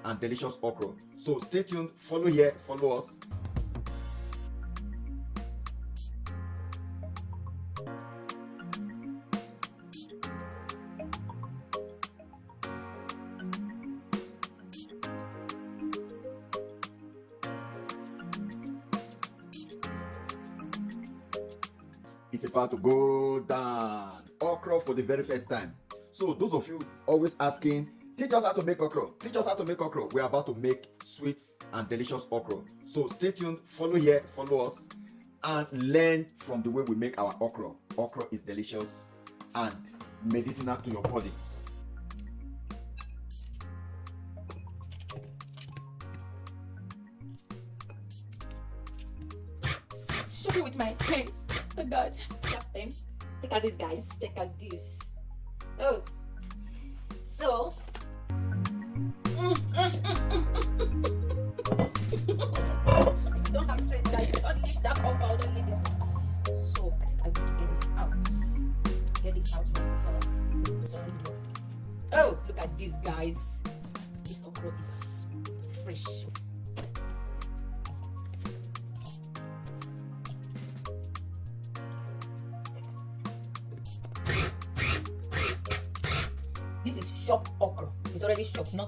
and delicious okra. So stay tuned, follow here, follow us. It's about to go down. Okra for the very first time. So those of you always asking, teach us how to make okra. Teach us how to make okra. We're about to make sweet and delicious okra. So stay tuned, follow here, follow us, and learn from the way we make our okra. Okra is delicious and medicinal to your body. Show me with my hands. Oh God. Captain. Take out this, guys. Take out this. Oh. So. If you don't have strength, guys, don't leave that off. Don't leave this. So I think I'm going to get this out. Get this out first of all. Sorry. Oh, look at this, guys. This okra is fresh. This is chopped okra. It's already chopped, no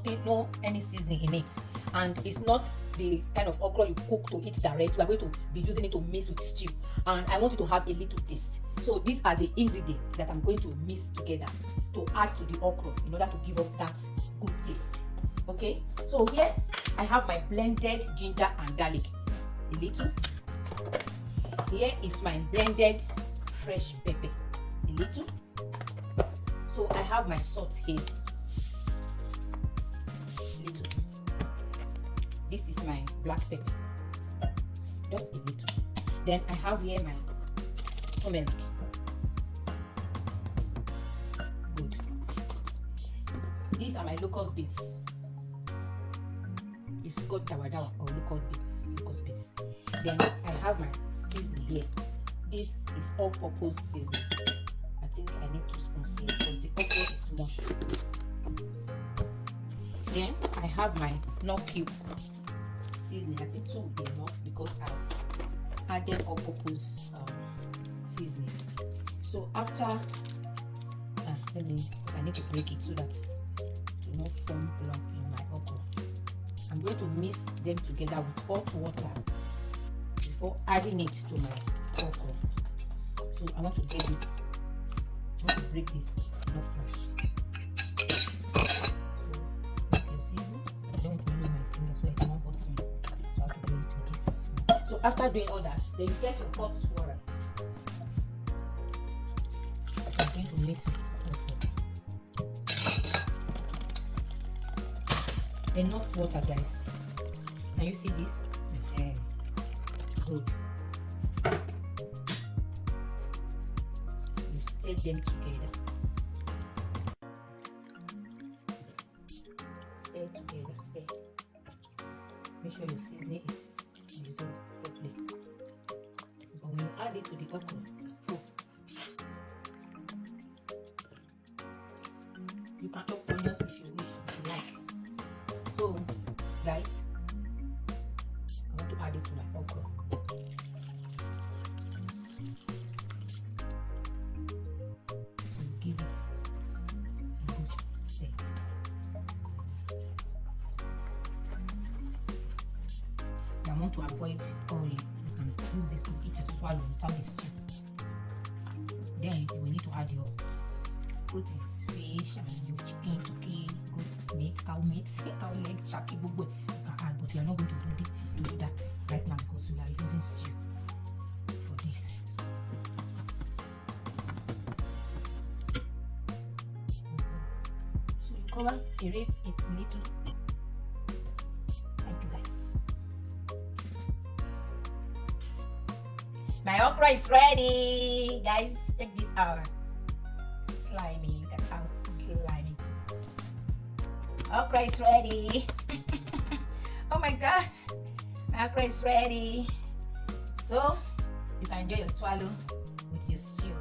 any seasoning in it, and it's not the kind of okra you cook to eat direct. We are going to be using it to mix with stew, and I want it to have a little taste. So these are the ingredients that I'm going to mix together to add to the okra in order to give us that good taste. Okay, so here I have my blended ginger and garlic, a little. Here is my blended fresh pepper, a little. So I have my salt here, little. This is my black pepper, just a little. Then I have here my turmeric. Good. These are my locust beans. It's called dawa or locust beans. Then I have my seasoning here. This is all-purpose seasoning. I think I need 2 spoons here because the okra is mush. Then I have my nut cube seasoning. I think 2 will be enough because I've added all-purpose seasoning. So after, I need to break it so that to not form lump in my okra. I'm going to mix them together with hot water before adding it to my okra. So I want to get this. I want to break this, not fresh. So, you see, I don't want to use my finger so it cannot hurt me. So I have to do it with this. So after doing all that, then you get your hot water. I'm going to mix with hot water. Enough water, guys. Can you see this? Good. Stir them together. Stir together, stir. Make sure your seasoning is dissolved properly. But when you add it to the okra, you can chop onions if you wish, if you like. So, guys, I want to add it to my okra. Give it a good stir. I want to avoid oil. You can use this to eat a swallow without the stew. Then you will need to add your proteins, fish, and your chicken, turkey, goat meat, cow meat, cow leg, shaki, bugwe. You can add, but we are not going to do that right now because we are using stew for this. Cover a little. Thank you, guys. My okra is ready, guys. Check this out. Slimy. Look at how slimy it is. Okra is ready. Oh my God, my okra is ready. So you can enjoy your swallow with your stew.